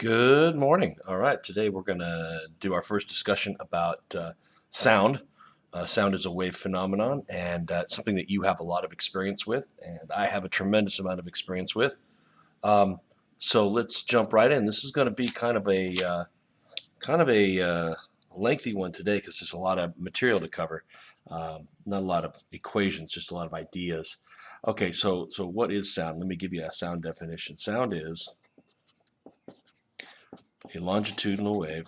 Good morning. All right, today we're going to do our first discussion about sound. Sound is a wave phenomenon and something that you have a lot of experience with, and I have a tremendous amount of experience with. Um, so let's jump right in. This is going to be kind of a lengthy one today because there's a lot of material to cover. Not a lot of equations, just a lot of ideas. Okay, so what is sound? Let me give you a sound definition. Sound is a longitudinal wave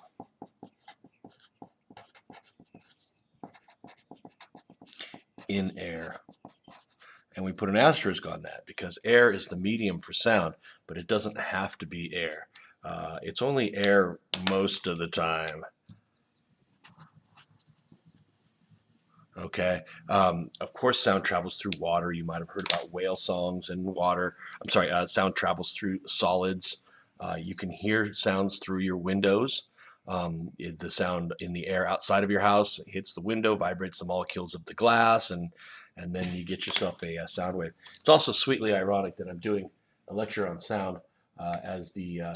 in air. And we put an asterisk on that because air is the medium for sound, but it doesn't have to be air. It's only air most of the time. Okay. Of course, sound travels through water. You might have heard about whale songs and water. I'm sorry, sound travels through solids. You can hear sounds through your windows. The sound in the air outside of your house hits the window, vibrates the molecules of the glass, and then you get yourself a sound wave. It's also sweetly ironic that I'm doing a lecture on sound as the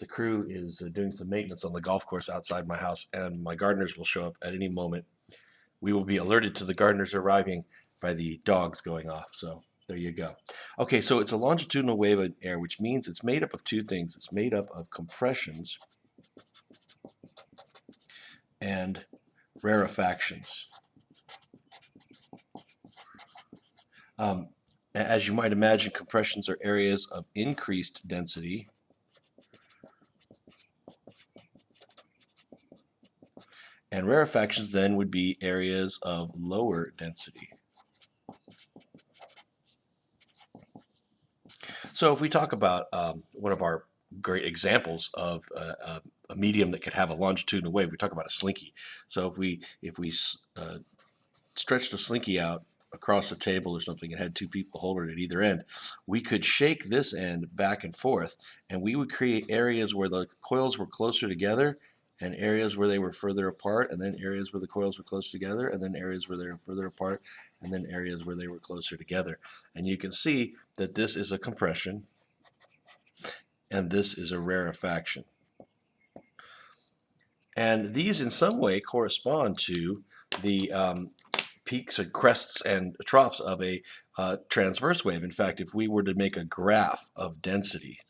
crew is doing some maintenance on the golf course outside my house, and my gardeners will show up at any moment. We will be alerted to the gardeners arriving by the dogs going off. So there you go. Okay, so it's a longitudinal wave of air, which means it's made up of two things. It's made up of compressions and rarefactions. Um, as you might imagine, compressions are areas of increased density, and rarefactions then would be areas of lower density. So if we talk about one of our great examples of a medium that could have a longitudinal wave, we talk about a slinky. So if we stretched a slinky out across a table or something and had two people hold it at either end, we could shake this end back and forth, and we would create areas where the coils were closer together and areas where they were further apart, and then areas where the coils were close together, and then areas where they were further apart, and then areas where they were closer together. And you can see that this is a compression and this is a rarefaction. And these in some way correspond to the peaks and crests and troughs of a transverse wave. In fact, if we were to make a graph of density,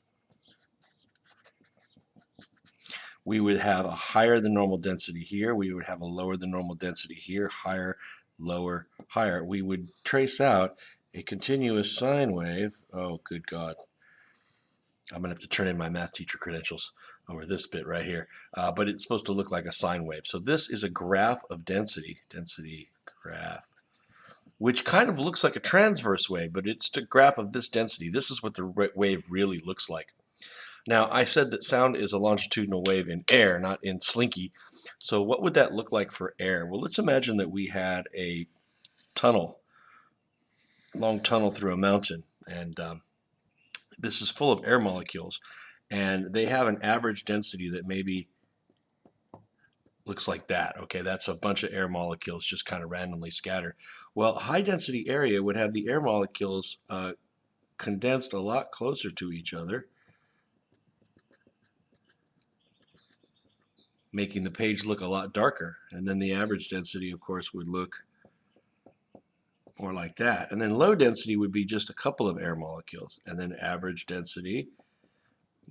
we would have a higher than normal density here. We would have a lower than normal density here, higher, lower, higher. We would trace out a continuous sine wave. Oh, good God. I'm going to have to turn in my math teacher credentials over this bit right here. But it's supposed to look like a sine wave. So this is a graph of density graph, which kind of looks like a transverse wave, but it's a graph of this density. This is what the wave really looks like. Now, I said that sound is a longitudinal wave in air, not in slinky. So what would that look like for air? Well, let's imagine that we had a tunnel, long tunnel through a mountain, and this is full of air molecules, and they have an average density that maybe looks like that. Okay, that's a bunch of air molecules just kind of randomly scattered. Well, high density area would have the air molecules condensed a lot closer to each other, making the page look a lot darker. And then the average density, of course, would look more like that. And then low density would be just a couple of air molecules. And then average density,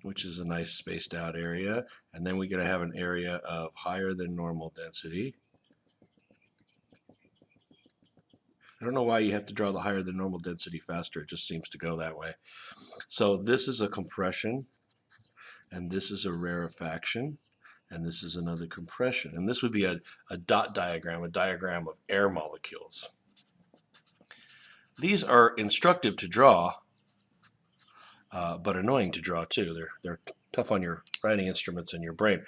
which is a nice spaced out area. And then we're going to have an area of higher than normal density. I don't know why you have to draw the higher than normal density faster. It just seems to go that way. So this is a compression, and this is a rarefaction, and this is another compression. And this would be a dot diagram, a diagram of air molecules. These are instructive to draw, but annoying to draw too. They're tough on your writing instruments and your brain.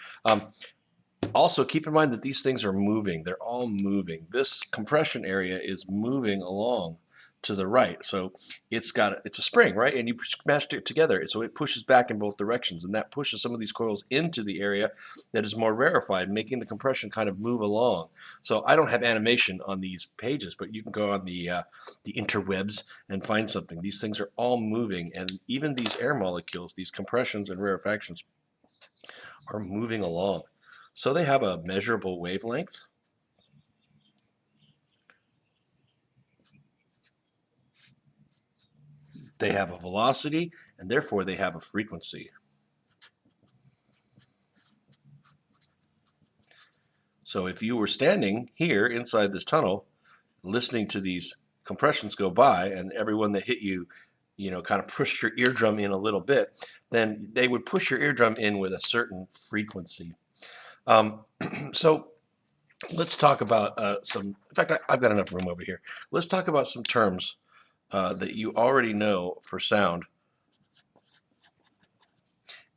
Also, keep in mind that these things are moving. They're all moving. This compression area is moving along to the right. So it's a spring, right? And you smashed it together. So it pushes back in both directions, and that pushes some of these coils into the area that is more rarefied, making the compression kind of move along. So I don't have animation on these pages, but you can go on the interwebs and find something. These things are all moving, and even these air molecules, these compressions and rarefactions, are moving along. So they have a measurable wavelength. They have a velocity, and therefore they have a frequency. So if you were standing here inside this tunnel, listening to these compressions go by, and everyone that hit you, kind of pushed your eardrum in a little bit, then they would push your eardrum in with a certain frequency. So let's talk about some. In fact, I've got enough room over here. Let's talk about some terms that you already know for sound,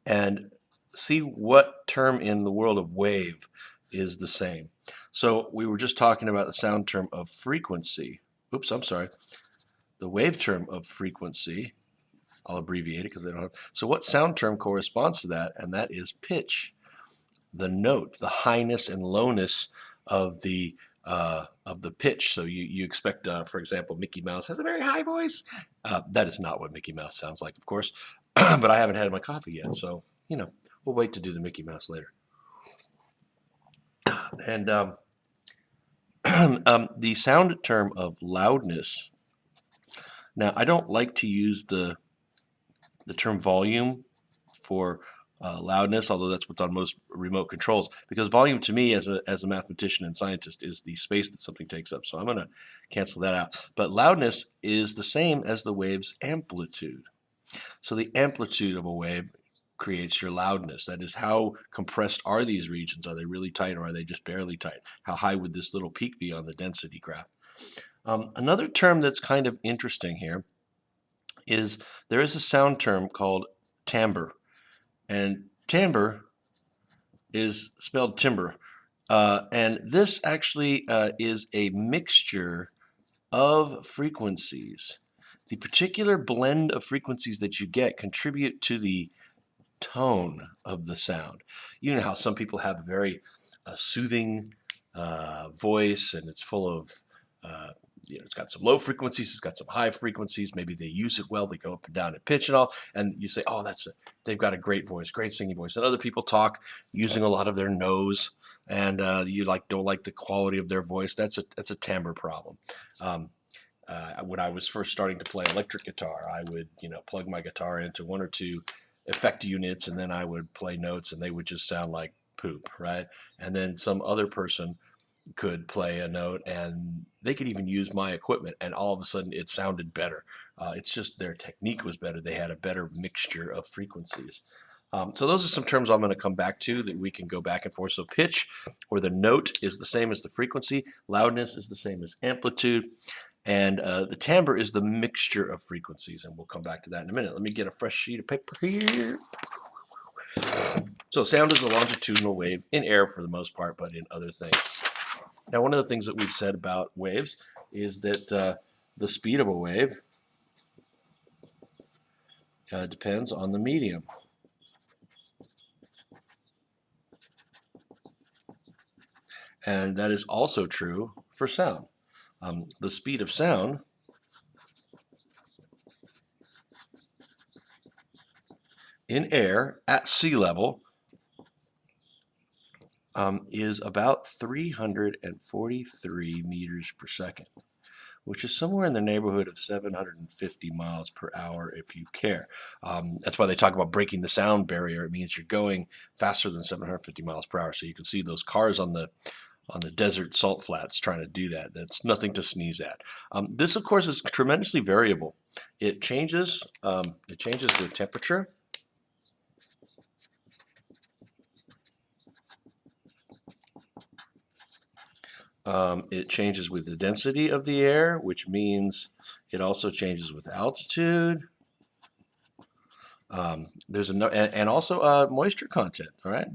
and see what term in the world of wave is the same. So we were just talking about the sound term of frequency. Oops, I'm sorry. The wave term of frequency. I'll abbreviate it because they don't have. So what sound term corresponds to that? And that is pitch. The note, the highness and lowness of the pitch. So you expect, for example, Mickey Mouse has a very high voice. That is not what Mickey Mouse sounds like, of course. But I haven't had my coffee yet, so we'll wait to do the Mickey Mouse later. And the sound term of loudness. Now, I don't like to use the term volume for loudness, although that's what's on most remote controls, because volume to me as a mathematician and scientist is the space that something takes up. So I'm going to cancel that out. But loudness is the same as the wave's amplitude. So the amplitude of a wave creates your loudness. That is, how compressed are these regions? Are they really tight, or are they just barely tight? How high would this little peak be on the density graph? Another term that's kind of interesting here is there is a sound term called timbre. And timbre is spelled timber. And this actually is a mixture of frequencies. The particular blend of frequencies that you get contribute to the tone of the sound. You know how some people have a very soothing voice, and it's full of it's got some low frequencies, it's got some high frequencies. Maybe they use it well, they go up and down in pitch and all, and you say, oh, they've got a great voice, great singing voice. And other people talk using a lot of their nose, and you don't like the quality of their voice. That's a timbre problem. When I was first starting to play electric guitar, I would plug my guitar into one or two effect units, and then I would play notes, and they would just sound like poop, right? And then some other person could play a note, and they could even use my equipment, and all of a sudden it sounded better. It's just their technique was better. They had a better mixture of frequencies. So those are some terms I'm going to come back to that we can go back and forth. So pitch, or the note, is the same as the frequency. Loudness is the same as amplitude. And the timbre is the mixture of frequencies, and we'll come back to that in a minute. Let me get a fresh sheet of paper here. So sound is a longitudinal wave in air for the most part, but in other things. Now, one of the things that we've said about waves is that the speed of a wave depends on the medium. And that is also true for sound. The speed of sound in air at sea level is about 343 meters per second, which is somewhere in the neighborhood of 750 miles per hour if you care. That's why they talk about breaking the sound barrier. It means you're going faster than 750 miles per hour. So you can see those cars on the desert salt flats trying to do that. That's nothing to sneeze at. This, of course, is tremendously variable. It changes with temperature. It changes with the density of the air, which means it also changes with altitude. There's and also moisture content. All right.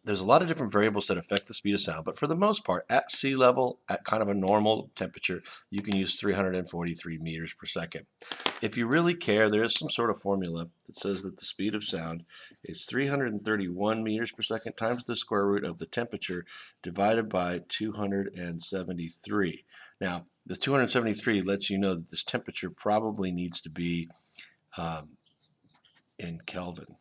There's a lot of different variables that affect the speed of sound, but for the most part, at sea level, at kind of a normal temperature, you can use 343 meters per second. If you really care, there is some sort of formula that says that the speed of sound is 331 meters per second times the square root of the temperature divided by 273. Now, the 273 lets you know that this temperature probably needs to be in Kelvin.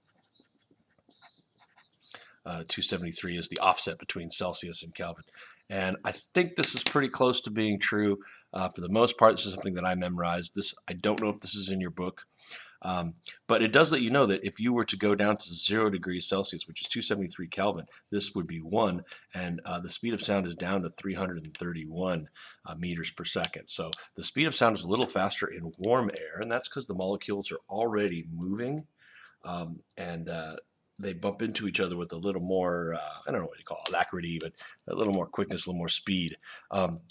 273 is the offset between Celsius and Kelvin. And I think this is pretty close to being true. For the most part, this is something that I memorized. I don't know if this is in your book, but it does let you know that if you were to go down to 0 degrees Celsius, which is 273 Kelvin, this would be 1, and the speed of sound is down to 331 meters per second. So the speed of sound is a little faster in warm air, and that's because the molecules are already moving, and they bump into each other with a little more, I don't know what you call it, alacrity, but a little more quickness, a little more speed.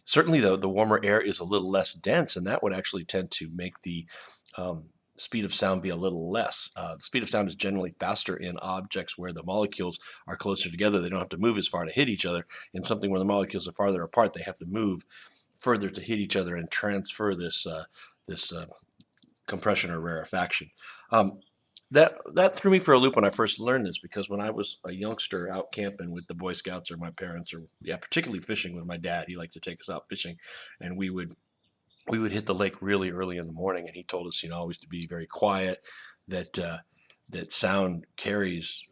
Certainly, though, the warmer air is a little less dense, and that would actually tend to make the speed of sound be a little less. The speed of sound is generally faster in objects where the molecules are closer together. They don't have to move as far to hit each other. In something where the molecules are farther apart, they have to move further to hit each other and transfer this compression or rarefaction. That threw me for a loop when I first learned this, because when I was a youngster out camping with the Boy Scouts or my parents, or particularly fishing with my dad, he liked to take us out fishing, and we would hit the lake really early in the morning, and he told us, always to be very quiet, that that sound carries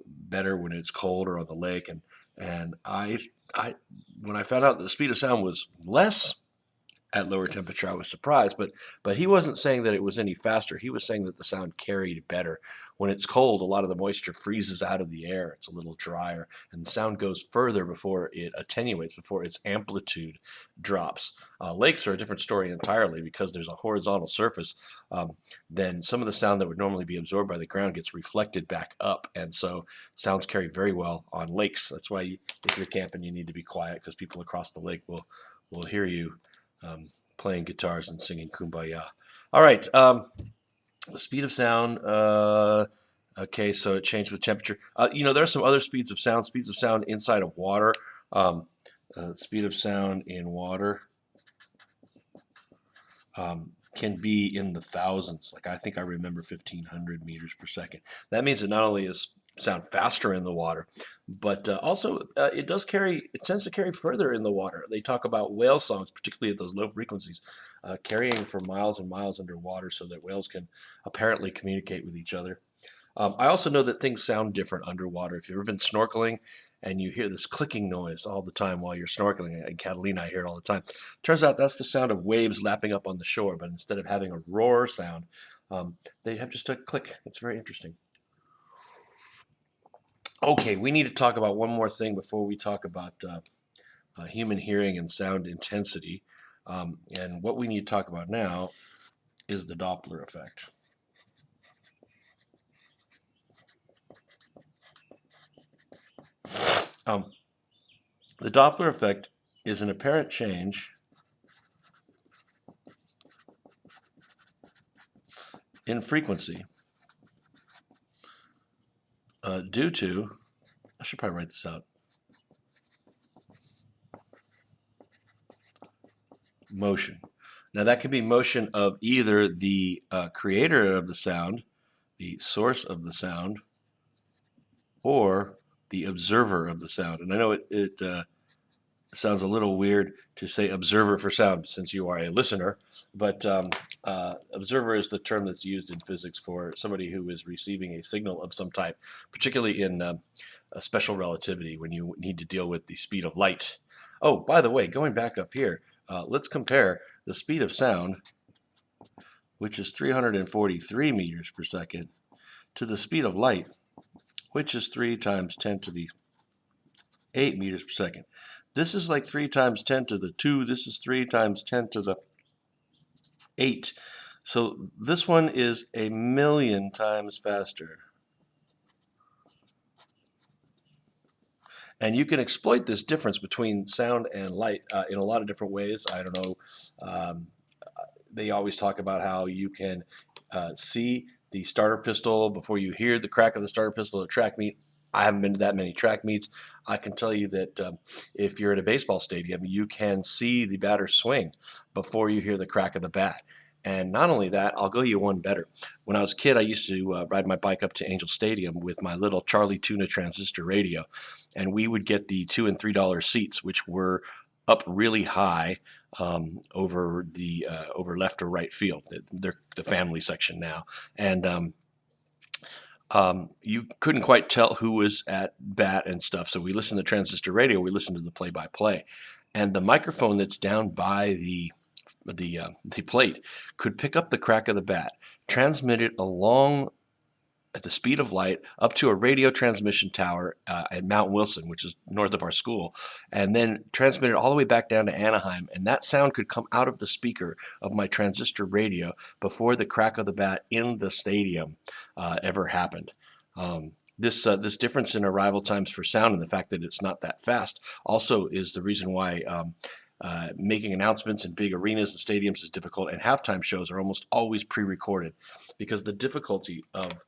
better when it's cold or on the lake, and I when I found out that the speed of sound was less at lower temperature, I was surprised, but he wasn't saying that it was any faster. He was saying that the sound carried better. When it's cold, a lot of the moisture freezes out of the air. It's a little drier, and the sound goes further before it attenuates, before its amplitude drops. Lakes are a different story entirely, because there's a horizontal surface. Then some of the sound that would normally be absorbed by the ground gets reflected back up, and so sounds carry very well on lakes. That's why if you're camping, you need to be quiet, because people across the lake will hear you playing guitars and singing Kumbaya. All right, the speed of sound. Okay, so it changed with temperature. There are some other speeds of sound. Speeds of sound inside of water. Speed of sound in water can be in the thousands. Like, I think I remember 1,500 meters per second. That means that not only is sound faster in the water, but also it tends to carry further in the water. They talk about whale songs, particularly at those low frequencies, carrying for miles and miles underwater, so that whales can apparently communicate with each other. I also know that things sound different underwater. If you've ever been snorkeling and you hear this clicking noise all the time while you're snorkeling, in Catalina I hear it all the time. Turns out that's the sound of waves lapping up on the shore, but instead of having a roar sound, they have just a click. It's very interesting. Okay, we need to talk about one more thing before we talk about human hearing and sound intensity. And what we need to talk about now is the Doppler effect. The Doppler effect is an apparent change in frequency due to, I should probably write this out, motion. Now, that can be motion of either the creator of the sound, the source of the sound, or the observer of the sound. And I know it sounds a little weird to say observer for sound, since you are a listener, but observer is the term that's used in physics for somebody who is receiving a signal of some type, particularly in special relativity, when you need to deal with the speed of light. Oh, by the way, going back up here, let's compare the speed of sound, which is 343 meters per second, to the speed of light, which is 3 times 10 to the 8 meters per second. This is like 3 times 10 to the 2. This is 3 times 10 to the 8. So this one is a million times faster. And you can exploit this difference between sound and light in a lot of different ways. I don't know. They always talk about how you can see the starter pistol before you hear the crack of the starter pistol at track meet. I haven't been to that many track meets. I can tell you that if you're at a baseball stadium, you can see the batter swing before you hear the crack of the bat. And not only that, I'll go you one better. When I was a kid, I used to ride my bike up to Angel Stadium with my little Charlie Tuna transistor radio, and we would get the $2 and $3 seats, which were up really high over left or right field. They're the family section now, and You couldn't quite tell who was at bat and stuff. So we listened to transistor radio. We listened to the play-by-play, and the microphone that's down by the plate could pick up the crack of the bat, transmit it along at the speed of light up to a radio transmission tower at Mount Wilson, which is north of our school, and then transmit it all the way back down to Anaheim. And that sound could come out of the speaker of my transistor radio before the crack of the bat in the stadium ever happened. This difference in arrival times for sound and the fact that it's not that fast also is the reason why making announcements in big arenas and stadiums is difficult, and halftime shows are almost always pre-recorded because the difficulty of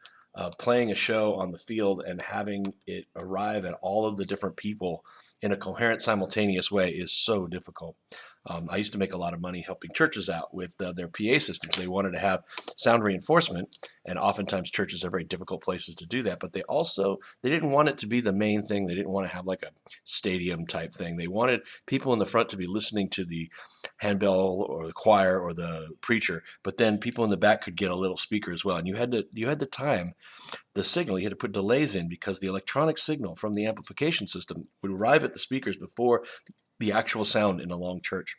playing a show on the field and having it arrive at all of the different people in a coherent, simultaneous way is so difficult. I used to make a lot of money helping churches out with their PA systems. They wanted to have sound reinforcement, and oftentimes churches are very difficult places to do that. But they didn't want it to be the main thing. They didn't want to have like a stadium type thing. They wanted people in the front to be listening to the handbell or the choir or the preacher, but then people in the back could get a little speaker as well. And you had to time the signal. You had to put delays in because the electronic signal from the amplification system would arrive at the speakers before the actual sound in a long church.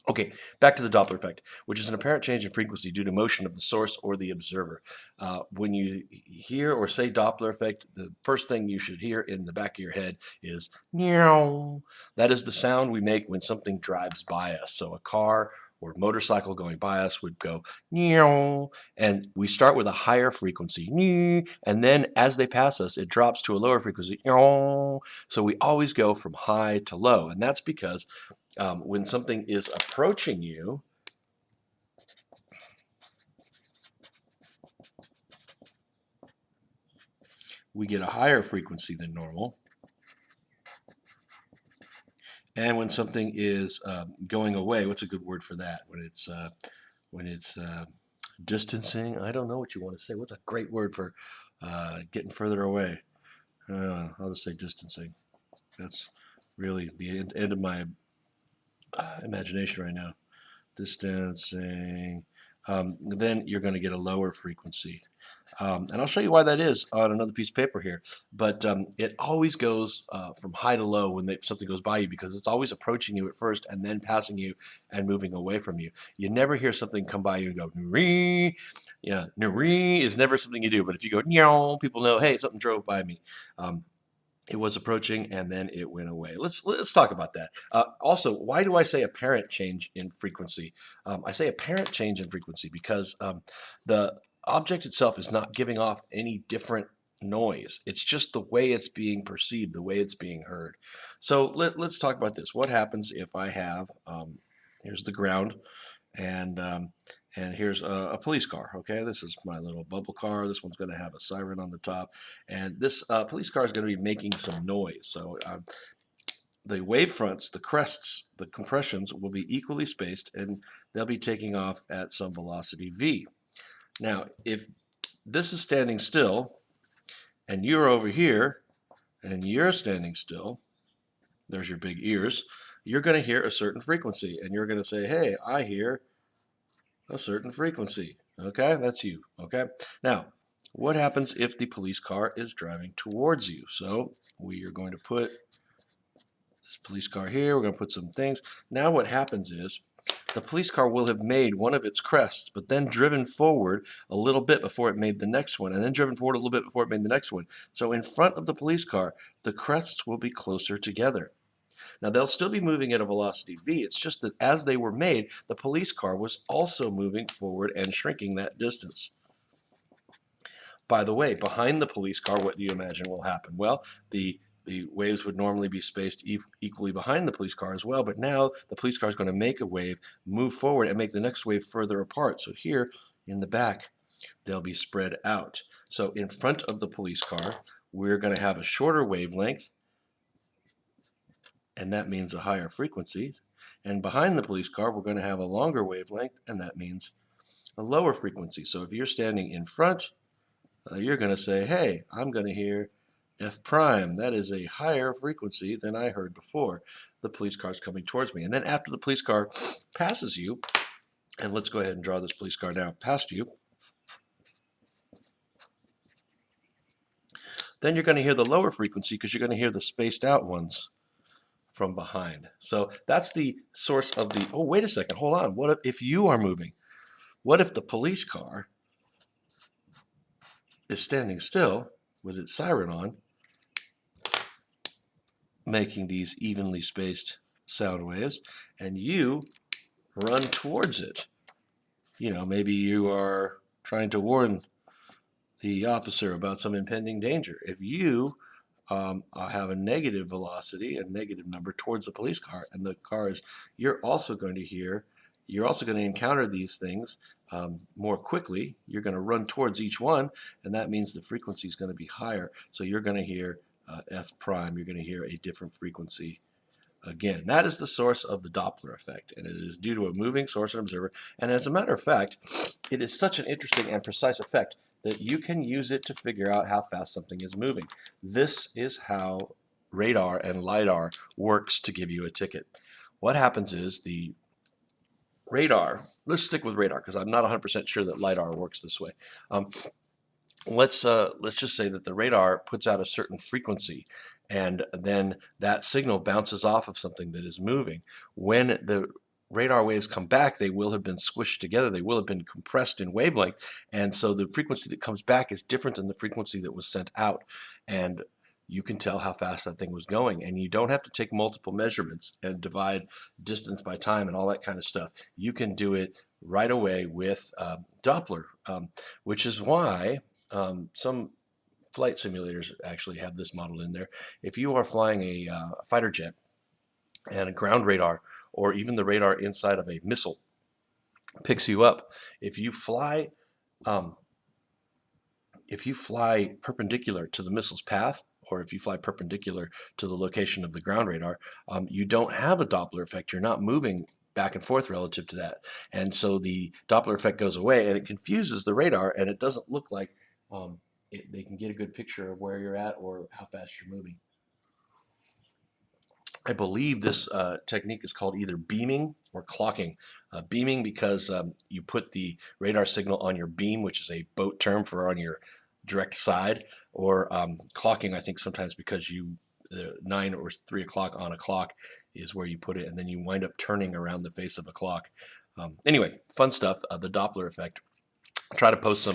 Okay, back to the Doppler effect, which is an apparent change in frequency due to motion of the source or the observer. When you hear or say Doppler effect, the first thing you should hear in the back of your head is meow. That is the sound we make when something drives by us. So a car or motorcycle going by us would go meow, and we start with a higher frequency, and then as they pass us, it drops to a lower frequency. So we always go from high to low, and that's because when something is approaching you, we get a higher frequency than normal. And when something is going away, what's a good word for that? When it's distancing, I don't know what you want to say. What's a great word for getting further away? I'll just say distancing. That's really the end of my imagination right now. Distancing. Then you're going to get a lower frequency. And I'll show you why that is on another piece of paper here. But it always goes from high to low when something goes by you because it's always approaching you at first and then passing you and moving away from you. You never hear something come by you and go, "Nree." Yeah, "Nree" is never something you do. But if you go, "Meow," people know, hey, something drove by me. It was approaching and then it went away. Let's talk about that. Also, why do I say apparent change in frequency? I say apparent change in frequency because the object itself is not giving off any different noise. It's just the way it's being perceived, the way it's being heard. So let's talk about this. What happens if I have, here's the ground, and here's a police car. Okay, this is my little bubble car. This one's going to have a siren on the top, and this police car is going to be making some noise. So the wave fronts, the crests, the compressions will be equally spaced, and they'll be taking off at some velocity v. Now, if this is standing still, and you're over here, and you're standing still, there's your big ears, you're going to hear a certain frequency, and you're going to say, hey, I hear a certain frequency. Okay, that's you. Okay, now what happens if the police car is driving towards you? So we are going to put this police car here. We're going to put some things. Now what happens is the police car will have made one of its crests, but then driven forward a little bit before it made the next one, and then driven forward a little bit before it made the next one. So in front of the police car, the crests will be closer together. Now, they'll still be moving at a velocity v. It's just that as they were made, the police car was also moving forward and shrinking that distance. By the way, behind the police car, what do you imagine will happen? Well, the waves would normally be spaced equally behind the police car as well, but now the police car is going to make a wave, move forward, and make the next wave further apart. So here in the back, they'll be spread out. So in front of the police car, we're going to have a shorter wavelength, and that means a higher frequency. And behind the police car, we're going to have a longer wavelength, and that means a lower frequency. So if you're standing in front, you're going to say, hey, I'm going to hear F prime. That is a higher frequency than I heard before. The police car is coming towards me. And then after the police car passes you, and let's go ahead and draw this police car now past you, Then you're going to hear the lower frequency because you're going to hear the spaced out ones from behind. So that's the source of the, oh, wait a second, hold on. What if you are moving? What if the police car is standing still with its siren on, making these evenly spaced sound waves, and you run towards it? You know, maybe you are trying to warn the officer about some impending danger. If you have a negative velocity, a negative number towards the police car, and the car is, you're also going to encounter these things more quickly. You're going to run towards each one, and that means the frequency is going to be higher. So you're going to hear F prime. You're going to hear a different frequency. Again, that is the source of the Doppler effect, and it is due to a moving source and observer. And as a matter of fact, it is such an interesting and precise effect that you can use it to figure out how fast something is moving. This is how radar and LiDAR works to give you a ticket. What happens is the radar, let's stick with radar because I'm not 100% sure that LiDAR works this way. Let's just say that the radar puts out a certain frequency, and then that signal bounces off of something that is moving. When the radar waves come back, they will have been squished together. They will have been compressed in wavelength, and so the frequency that comes back is different than the frequency that was sent out. And you can tell how fast that thing was going, and you don't have to take multiple measurements and divide distance by time and all that kind of stuff. You can do it right away with Doppler, which is why some flight simulators actually have this model in there. If you are flying a fighter jet and a ground radar, or even the radar inside of a missile picks you up, if you fly perpendicular to the missile's path, or if you fly perpendicular to the location of the ground radar, you don't have a Doppler effect. You're not moving back and forth relative to that. And so the Doppler effect goes away, and it confuses the radar, and it doesn't look like they can get a good picture of where you're at or how fast you're moving. I believe this technique is called either beaming or clocking. Beaming because you put the radar signal on your beam, which is a boat term for on your direct side, or clocking, I think sometimes because 9 or 3 o'clock on a clock is where you put it, and then you wind up turning around the face of a clock. Anyway, fun stuff, the Doppler effect. I'll try to post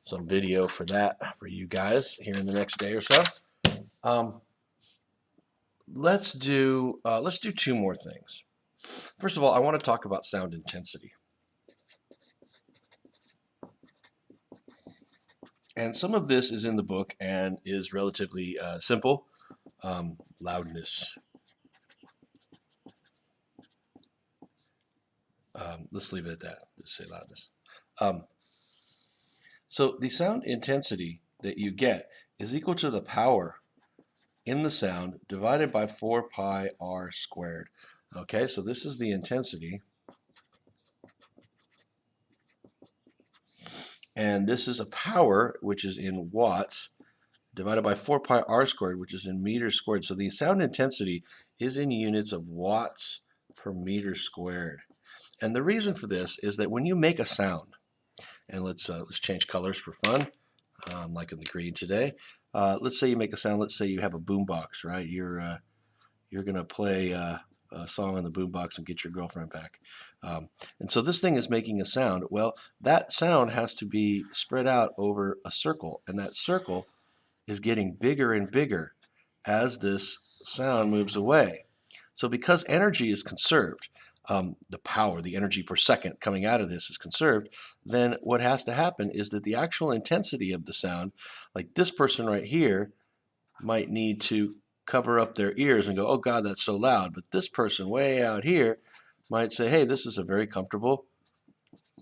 some video for that for you guys here in the next day or so. Let's do 2 more things. First of all, I want to talk about sound intensity. And some of this is in the book and is relatively simple. Loudness. Let's leave it at that. Just say loudness. So the sound intensity that you get is equal to the power in the sound divided by 4 pi r squared. Okay, so this is the intensity. And this is a power, which is in watts, divided by 4 pi r squared, which is in meters squared. So the sound intensity is in units of watts per meter squared. And the reason for this is that when you make a sound, and let's change colors for fun, like in the green today. Let's say you make a sound. Let's say you have a boombox, right? You're gonna play a song on the boombox and get your girlfriend back. And so this thing is making a sound. Well, that sound has to be spread out over a circle, and that circle is getting bigger and bigger as this sound moves away. So because energy is conserved, the power, the energy per second coming out of this is conserved, then what has to happen is that the actual intensity of the sound, like this person right here, might need to cover up their ears and go, oh God, that's so loud. But this person way out here might say, hey, this is a very comfortable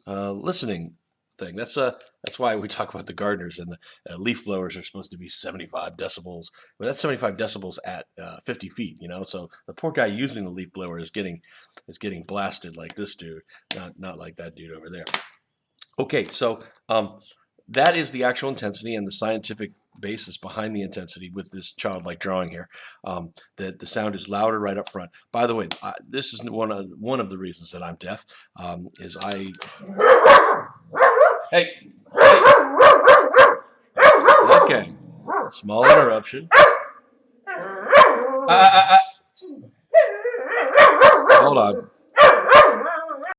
listening thing. That's why we talk about the gardeners, and the leaf blowers are supposed to be 75 decibels. Well, that's 75 decibels at 50 feet, you know. So the poor guy using the leaf blower is getting blasted like this dude, not like that dude over there. Okay, so that is the actual intensity and the scientific basis behind the intensity with this childlike drawing here. That the sound is louder right up front. By the way, this is one of the reasons that I'm deaf. Is I hey. Okay. Small interruption. Hold on.